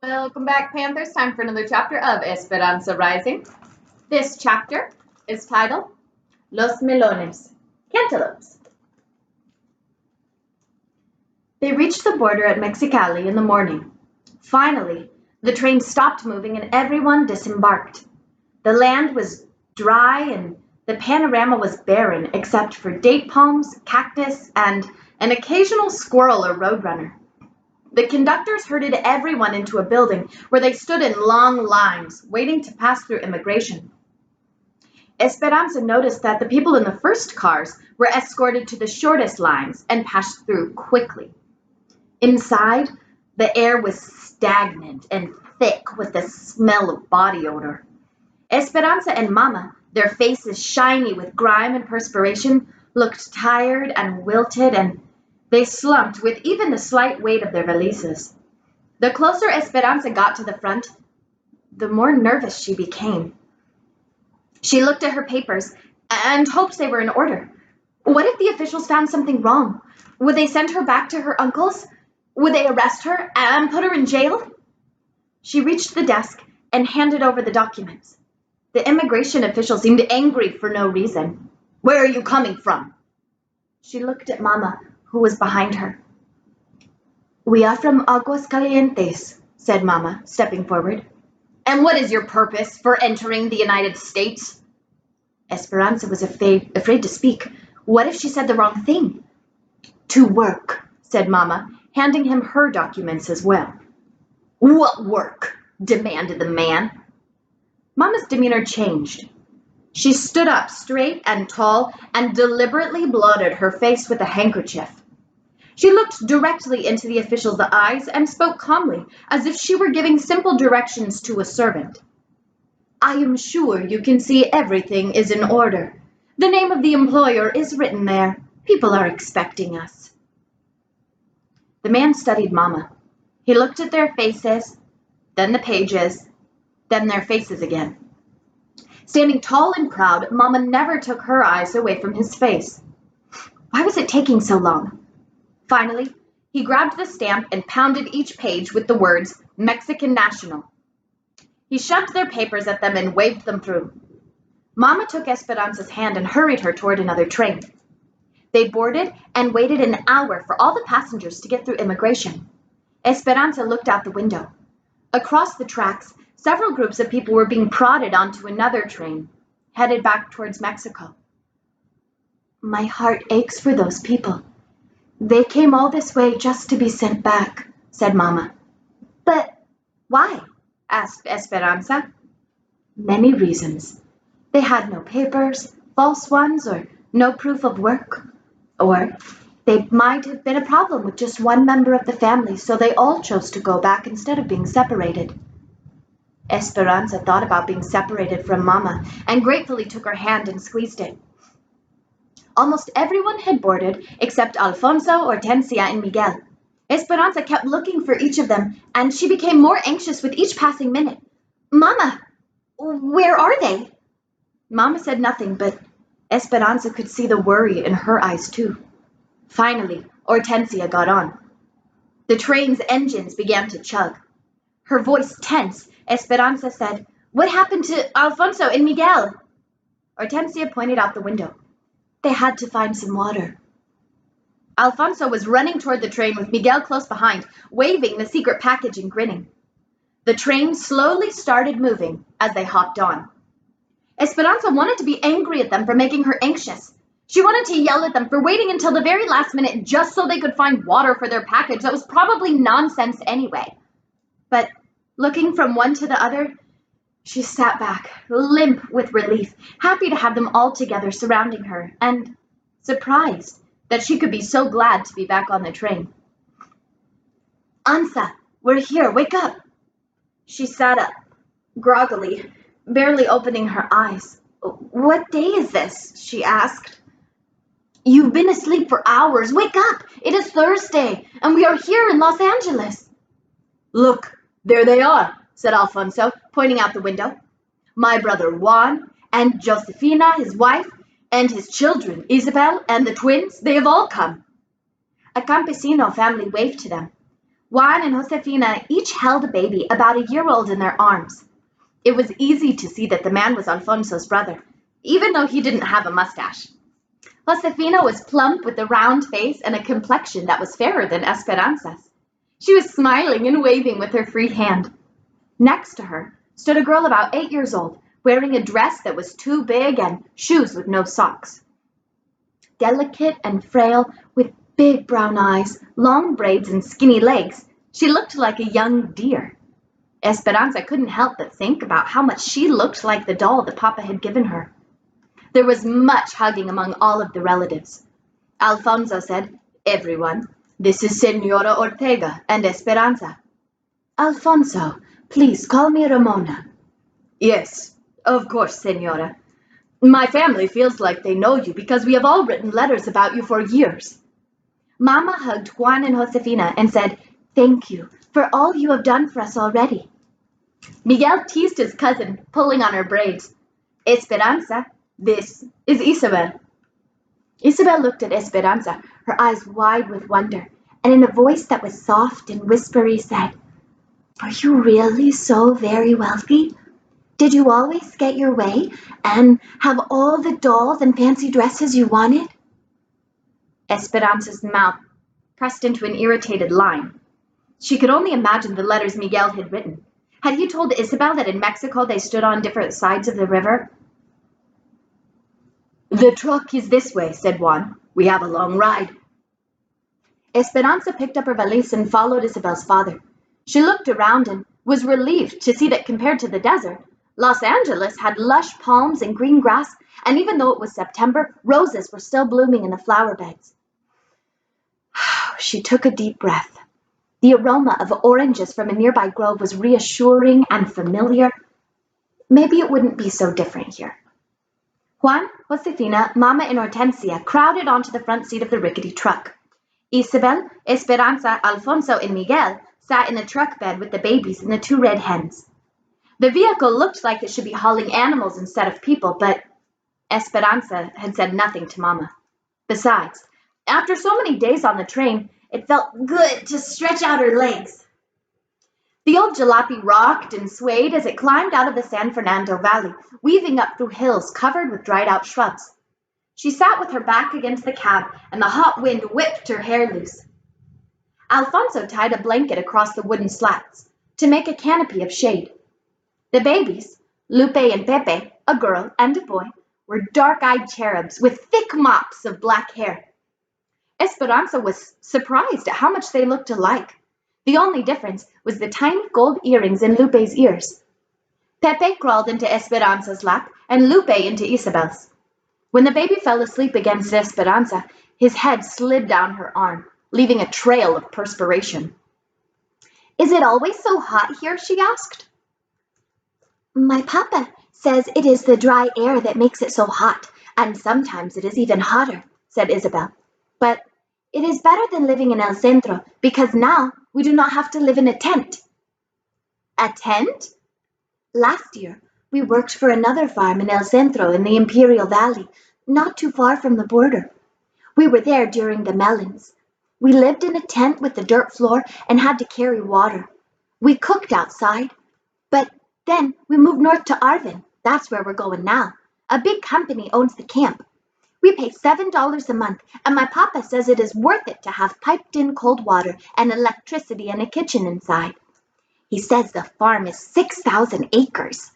Welcome back, Panthers. Time for another chapter of Esperanza Rising. This chapter is titled Los Melones, Cantaloupes. They reached the border at Mexicali in the morning. Finally, the train stopped moving and everyone disembarked. The land was dry and the panorama was barren except for date palms, cactus, and an occasional squirrel or roadrunner. The conductors herded everyone into a building where they stood in long lines, waiting to pass through immigration. Esperanza noticed that the people in the first cars were escorted to the shortest lines and passed through quickly. Inside, the air was stagnant and thick with the smell of body odor. Esperanza and Mama, their faces shiny with grime and perspiration, looked tired and wilted, and they slumped with even the slight weight of their valises. The closer Esperanza got to the front, the more nervous she became. She looked at her papers and hoped they were in order. What if the officials found something wrong? Would they send her back to her uncle's? Would they arrest her and put her in jail? She reached the desk and handed over the documents. The immigration official seemed angry for no reason. "Where are you coming from?" She looked at Mama, who was behind her. "We are from Aguas Calientes," said Mama, stepping forward. "And what is your purpose for entering the United States?" Esperanza was afraid to speak. What if she said the wrong thing? "To work," said Mama, handing him her documents as well. "What work?" demanded the man. Mama's demeanor changed. She stood up straight and tall and deliberately blotted her face with a handkerchief. She looked directly into the official's eyes and spoke calmly, as if she were giving simple directions to a servant. "I am sure you can see everything is in order. The name of the employer is written there. People are expecting us." The man studied Mama. He looked at their faces, then the pages, then their faces again. Standing tall and proud, Mama never took her eyes away from his face. Why was it taking so long? Finally, he grabbed the stamp and pounded each page with the words, "Mexican National." He shoved their papers at them and waved them through. Mama took Esperanza's hand and hurried her toward another train. They boarded and waited an hour for all the passengers to get through immigration. Esperanza looked out the window. Across the tracks, several groups of people were being prodded onto another train, headed back towards Mexico. "My heart aches for those people. They came all this way just to be sent back," said Mama. "But why?" asked Esperanza. "Many reasons. They had no papers, false ones, or no proof of work. Or they might have been a problem with just one member of the family, so they all chose to go back instead of being separated." Esperanza thought about being separated from Mama and gratefully took her hand and squeezed it. Almost everyone had boarded except Alfonso, Hortensia, and Miguel. Esperanza kept looking for each of them, and she became more anxious with each passing minute. "Mama, where are they?" Mama said nothing, but Esperanza could see the worry in her eyes too. Finally, Hortensia got on. The train's engines began to chug. Her voice tense, Esperanza said, "What happened to Alfonso and Miguel?" Hortensia pointed out the window. "They had to find some water." Alfonso was running toward the train with Miguel close behind, waving the secret package and grinning. The train slowly started moving as they hopped on. Esperanza wanted to be angry at them for making her anxious. She wanted to yell at them for waiting until the very last minute just so they could find water for their package that was probably nonsense anyway. But looking from one to the other, she sat back, limp with relief, happy to have them all together surrounding her, and surprised that she could be so glad to be back on the train. "Ansa, we're here, wake up!" She sat up, groggily, barely opening her eyes. "What day is this?" she asked. "You've been asleep for hours. Wake up! It is Thursday, and we are here in Los Angeles." "Look, there they are," said Alfonso, pointing out the window. "My brother Juan, and Josefina, his wife, and his children, Isabel and the twins, they have all come." A campesino family waved to them. Juan and Josefina each held a baby about a year old in their arms. It was easy to see that the man was Alfonso's brother, even though he didn't have a mustache. Josefina was plump with a round face and a complexion that was fairer than Esperanza's. She was smiling and waving with her free hand. Next to her stood a girl about 8 years old, wearing a dress that was too big and shoes with no socks. Delicate and frail, with big brown eyes, long braids, and skinny legs, she looked like a young deer. Esperanza couldn't help but think about how much she looked like the doll that Papa had given her. There was much hugging among all of the relatives. Alfonso said, "Everyone, this is Senora Ortega and Esperanza." "Alfonso, please call me Ramona." "Yes, of course, Senora. My family feels like they know you because we have all written letters about you for years." Mama hugged Juan and Josefina and said, "Thank you for all you have done for us already." Miguel teased his cousin, pulling on her braids. "Esperanza, this is Isabel." Isabel looked at Esperanza, her eyes wide with wonder, and in a voice that was soft and whispery said, "Are you really so very wealthy? Did you always get your way and have all the dolls and fancy dresses you wanted?" Esperanza's mouth pressed into an irritated line. She could only imagine the letters Miguel had written. Had he told Isabel that in Mexico they stood on different sides of the river? "The truck is this way," said Juan. "We have a long ride." Esperanza picked up her valise and followed Isabel's father. She looked around and was relieved to see that compared to the desert, Los Angeles had lush palms and green grass, and even though it was September, roses were still blooming in the flower beds. She took a deep breath. The aroma of oranges from a nearby grove was reassuring and familiar. Maybe it wouldn't be so different here. Juan, Josefina, Mama, and Hortensia crowded onto the front seat of the rickety truck. Isabel, Esperanza, Alfonso, and Miguel sat in the truck bed with the babies and the 2 red hens. The vehicle looked like it should be hauling animals instead of people, but Esperanza had said nothing to Mama. Besides, after so many days on the train, it felt good to stretch out her legs. The old jalopy rocked and swayed as it climbed out of the San Fernando Valley, weaving up through hills covered with dried-out shrubs. She sat with her back against the cab, and the hot wind whipped her hair loose. Alfonso tied a blanket across the wooden slats to make a canopy of shade. The babies, Lupe and Pepe, a girl and a boy, were dark-eyed cherubs with thick mops of black hair. Esperanza was surprised at how much they looked alike. The only difference was the tiny gold earrings in Lupe's ears. Pepe crawled into Esperanza's lap and Lupe into Isabel's. When the baby fell asleep against Esperanza, his head slid down her arm, leaving a trail of perspiration. "Is it always so hot here?" she asked. "My papa says it is the dry air that makes it so hot, and sometimes it is even hotter," said Isabel. "But it is better than living in El Centro, because now we do not have to live in a tent." "A tent?" "Last year, we worked for another farm in El Centro in the Imperial Valley, not too far from the border. We were there during the melons. We lived in a tent with a dirt floor and had to carry water. We cooked outside. But then we moved north to Arvin. That's where we're going now. A big company owns the camp. We pay $7 a month, and my papa says it is worth it to have piped-in cold water and electricity and a kitchen inside. He says the farm is 6,000 acres.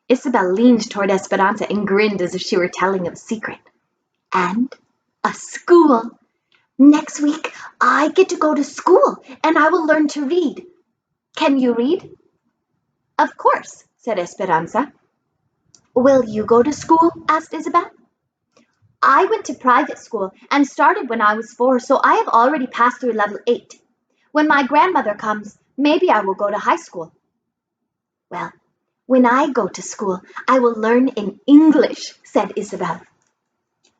Isabel leaned toward Esperanza and grinned as if she were telling a secret. "And a school. Next week, I get to go to school, and I will learn to read. Can you read?" "Of course," said Esperanza. "Will you go to school?" asked Isabel. "I went to private school and started when I was 4, so I have already passed through level 8. When my grandmother comes, maybe I will go to high school." "Well, when I go to school, I will learn in English," said Isabel.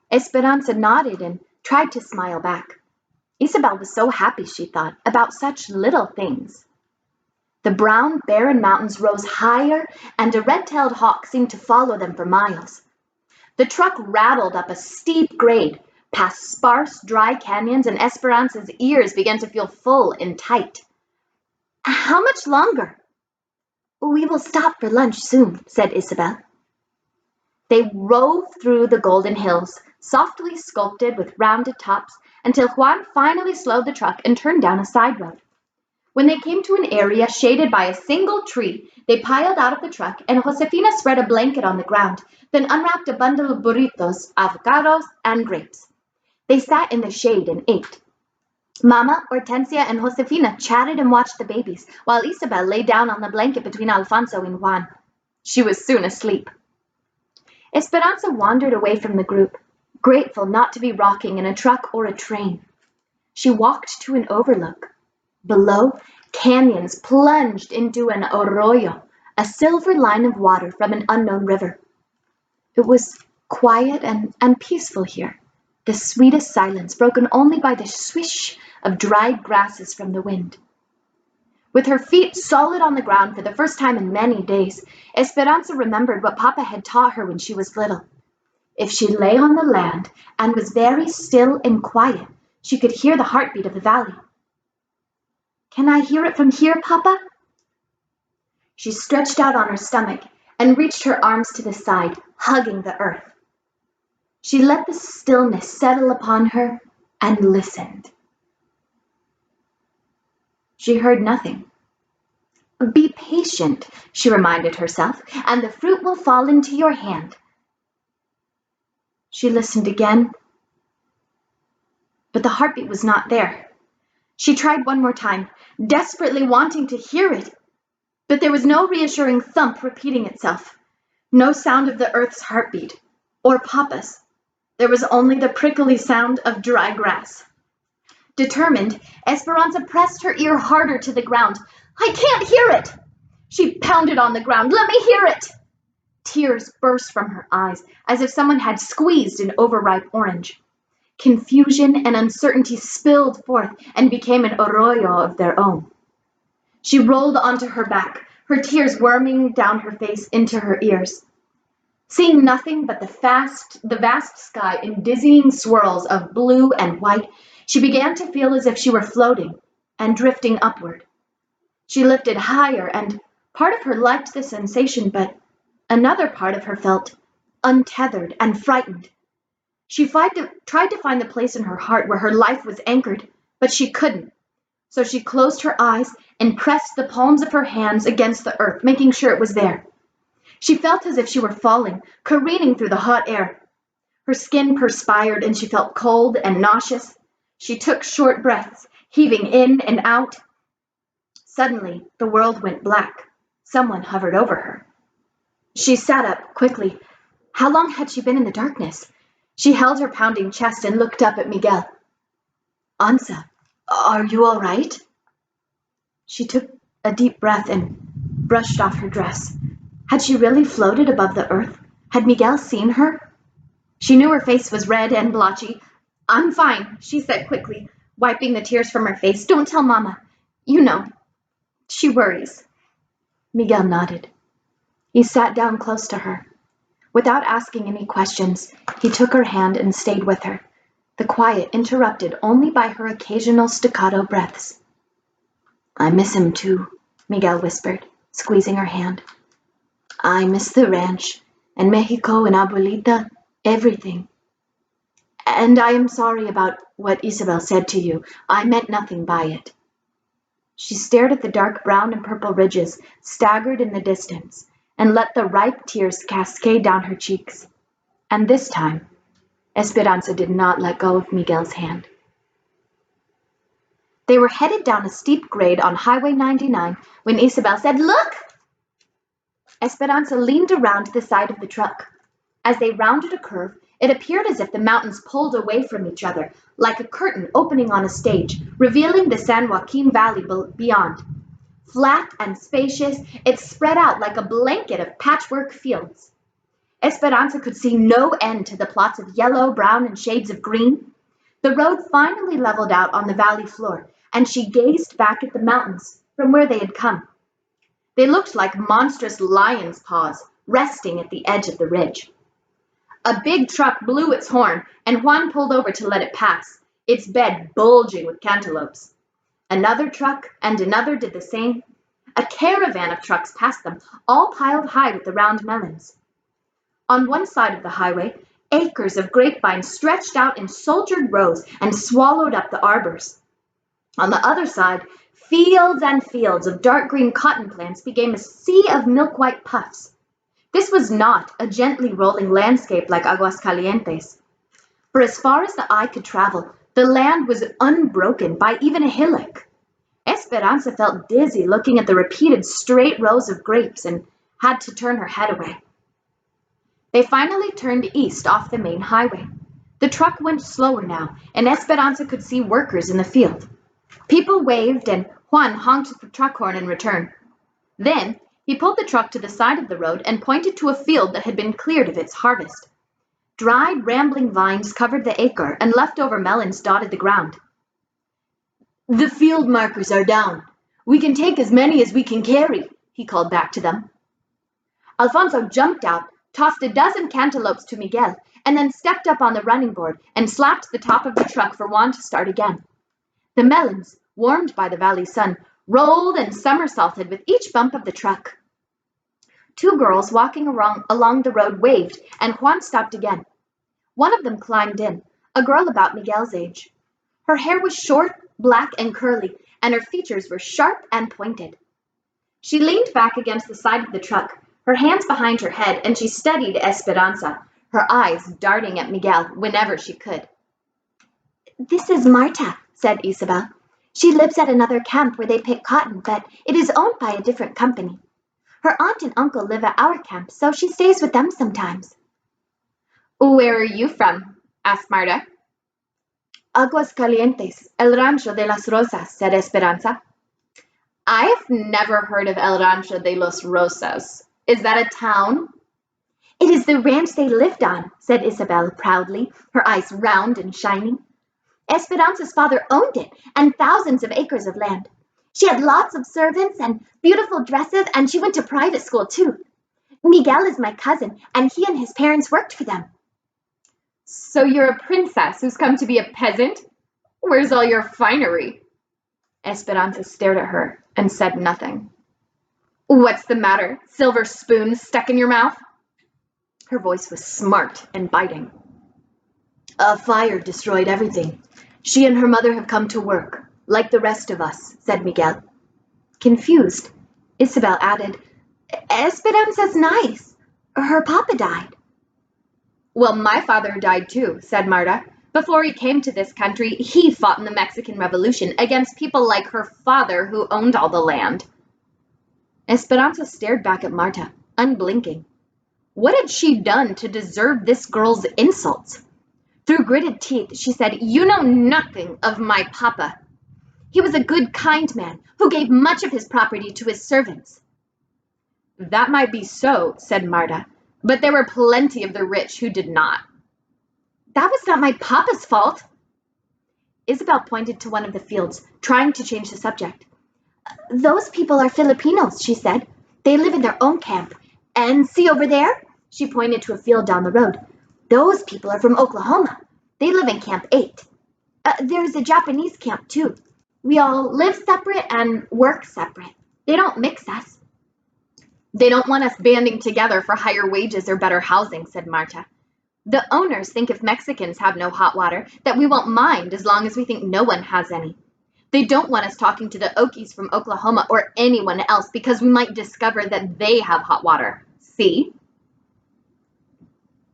Esperanza nodded and tried to smile back. Isabel was so happy, she thought, about such little things. The brown, barren mountains rose higher, and a red-tailed hawk seemed to follow them for miles. The truck rattled up a steep grade, past sparse, dry canyons, and Esperanza's ears began to feel full and tight. How much longer? We will stop for lunch soon, said Isabel. They rove through the golden hills, softly sculpted with rounded tops, until Juan finally slowed the truck and turned down a side road. When they came to an area shaded by a single tree, they piled out of the truck and Josefina spread a blanket on the ground, then unwrapped a bundle of burritos, avocados, and grapes. They sat in the shade and ate. Mama, Hortensia, and Josefina chatted and watched the babies, while Isabel lay down on the blanket between Alfonso and Juan. She was soon asleep. Esperanza wandered away from the group, grateful not to be rocking in a truck or a train. She walked to an overlook. Below, canyons plunged into an arroyo, a silver line of water from an unknown river. It was quiet and peaceful here, the sweetest silence broken only by the swish of dried grasses from the wind. With her feet solid on the ground for the first time in many days, Esperanza remembered what Papa had taught her when she was little. If she lay on the land and was very still and quiet, she could hear the heartbeat of the valley. Can I hear it from here, Papa? She stretched out on her stomach and reached her arms to the side, hugging the earth. She let the stillness settle upon her and listened. She heard nothing. Be patient, she reminded herself, and the fruit will fall into your hand. She listened again, but the heartbeat was not there. She tried one more time, desperately wanting to hear it, but there was no reassuring thump repeating itself, no sound of the earth's heartbeat, or Papa's. There was only the prickly sound of dry grass. Determined, Esperanza pressed her ear harder to the ground. I can't hear it! She pounded on the ground. Let me hear it! Tears burst from her eyes, as if someone had squeezed an overripe orange. Confusion and uncertainty spilled forth and became an arroyo of their own. She rolled onto her back, her tears worming down her face into her ears. Seeing nothing but the vast sky in dizzying swirls of blue and white, she began to feel as if she were floating and drifting upward. She lifted higher, and part of her liked the sensation, but another part of her felt untethered and frightened. She tried to find the place in her heart where her life was anchored, but she couldn't. So she closed her eyes and pressed the palms of her hands against the earth, making sure it was there. She felt as if she were falling, careening through the hot air. Her skin perspired and she felt cold and nauseous. She took short breaths, heaving in and out. Suddenly, the world went black. Someone hovered over her. She sat up quickly. How long had she been in the darkness? She held her pounding chest and looked up at Miguel. Ansa, are you all right? She took a deep breath and brushed off her dress. Had she really floated above the earth? Had Miguel seen her? She knew her face was red and blotchy. I'm fine, she said quickly, wiping the tears from her face. Don't tell Mama. You know, she worries. Miguel nodded. He sat down close to her. Without asking any questions, he took her hand and stayed with her, the quiet interrupted only by her occasional staccato breaths. I miss him too, Miguel whispered, squeezing her hand. I miss the ranch, and Mexico and Abuelita, everything. And I am sorry about what Isabel said to you. I meant nothing by it. She stared at the dark brown and purple ridges, staggered in the distance, and let the ripe tears cascade down her cheeks. And this time, Esperanza did not let go of Miguel's hand. They were headed down a steep grade on Highway 99 when Isabel said, Look! Esperanza leaned around the side of the truck. As they rounded a curve, it appeared as if the mountains pulled away from each other, like a curtain opening on a stage, revealing the San Joaquin Valley beyond. Flat and spacious, it spread out like a blanket of patchwork fields. Esperanza could see no end to the plots of yellow, brown, and shades of green. The road finally leveled out on the valley floor, and she gazed back at the mountains from where they had come. They looked like monstrous lion's paws, resting at the edge of the ridge. A big truck blew its horn, and Juan pulled over to let it pass, its bed bulging with cantaloupes. Another truck and another did the same, A caravan of trucks passed them, all piled high with the round melons. On one side of the highway, acres of grapevines stretched out in soldiered rows and swallowed up the arbors. On the other side, fields and fields of dark green cotton plants became a sea of milk-white puffs. This was not a gently rolling landscape like Aguascalientes, for as far as the eye could travel, the land was unbroken by even a hillock. Esperanza felt dizzy looking at the repeated straight rows of grapes and had to turn her head away. They finally turned east off the main highway. The truck went slower now, and Esperanza could see workers in the field. People waved, and Juan honked the truck horn in return. Then he pulled the truck to the side of the road and pointed to a field that had been cleared of its harvest. Dried, rambling vines covered the acre, and leftover melons dotted the ground. "The field markers are down. We can take as many as we can carry," he called back to them. Alfonso jumped out, tossed a dozen cantaloupes to Miguel, and then stepped up on the running board and slapped the top of the truck for Juan to start again. The melons, warmed by the valley sun, rolled and somersaulted with each bump of the truck. Two girls walking along the road waved, and Juan stopped again. One of them climbed in, a girl about Miguel's age. Her hair was short, black, and curly, and her features were sharp and pointed. She leaned back against the side of the truck, her hands behind her head, and she studied Esperanza, her eyes darting at Miguel whenever she could. "This is Marta," said Isabel. "She lives at another camp where they pick cotton, but it is owned by a different company. Her aunt and uncle live at our camp, so she stays with them sometimes." "Where are you from?" asked Marta. "Aguascalientes, El Rancho de las Rosas," said Esperanza. "I've never heard of El Rancho de los Rosas. Is that a town?" "It is the ranch they lived on," said Isabel proudly, her eyes round and shining. "Esperanza's father owned it and thousands of acres of land. She had lots of servants and beautiful dresses, and she went to private school too. Miguel is my cousin, and he and his parents worked for them." "So you're a princess who's come to be a peasant? Where's all your finery?" Esperanza stared at her and said nothing. "What's the matter? Silver spoons stuck in your mouth?" Her voice was smart and biting. "A fire destroyed everything. She and her mother have come to work, like the rest of us," said Miguel. Confused, Isabel added, "Esperanza's nice. Her papa died." "Well, my father died too," said Marta. "Before he came to this country, he fought in the Mexican Revolution against people like her father who owned all the land." Esperanza stared back at Marta, unblinking. What had she done to deserve this girl's insults? Through gritted teeth, she said, "You know nothing of my papa. He was a good, kind man who gave much of his property to his servants." "That might be so," said Marta, "but there were plenty of the rich who did not." "That was not my papa's fault." Isabel pointed to one of the fields, trying to change the subject. "Those people are Filipinos," she said. "They live in their own camp. And see over there?" She pointed to a field down the road. "Those people are from Oklahoma. They live in Camp 8. There's a Japanese camp, too. We all live separate and work separate. They don't mix us." "They don't want us banding together for higher wages or better housing," said Marta. "The owners think if Mexicans have no hot water, that we won't mind as long as we think no one has any. They don't want us talking to the Okies from Oklahoma or anyone else because we might discover that they have hot water. See?"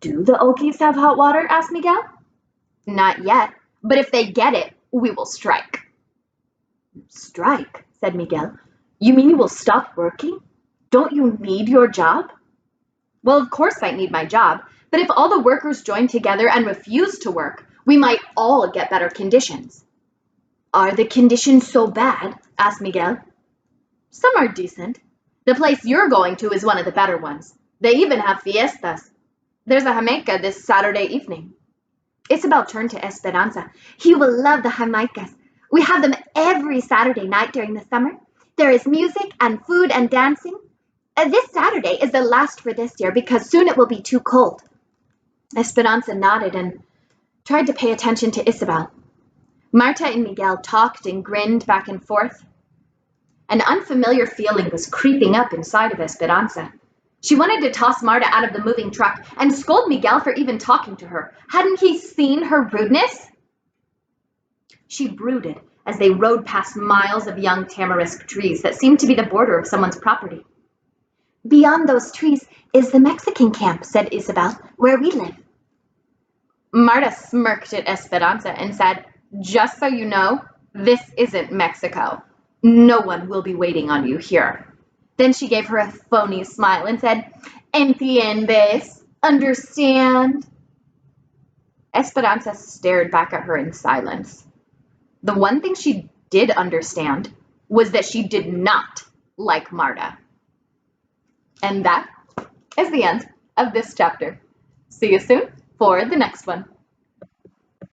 "Do the Okies have hot water?" asked Miguel. "Not yet, but if they get it, we will strike." "Strike?" said Miguel. "You mean you will stop working? Don't you need your job?" "Well, of course I need my job, but if all the workers join together and refuse to work, we might all get better conditions." "Are the conditions so bad?" asked Miguel. "Some are decent. The place you're going to is one of the better ones. They even have fiestas. There's a Jamaica this Saturday evening." Isabel turned to Esperanza. "You will love the Jamaicas. We have them every Saturday night during the summer. There is music and food and dancing. This Saturday is the last for this year because soon it will be too cold." Esperanza nodded and tried to pay attention to Isabel. Marta and Miguel talked and grinned back and forth. An unfamiliar feeling was creeping up inside of Esperanza. She wanted to toss Marta out of the moving truck and scold Miguel for even talking to her. Hadn't he seen her rudeness? She brooded as they rode past miles of young tamarisk trees that seemed to be the border of someone's property. "Beyond those trees is the Mexican camp," said Isabel, "where we live." Marta smirked at Esperanza and said, "Just so you know, this isn't Mexico. No one will be waiting on you here." Then she gave her a phony smile and said, "Entiendes? Understand?" Esperanza stared back at her in silence. The one thing she did understand was that she did not like Marta. And that is the end of this chapter. See you soon for the next one.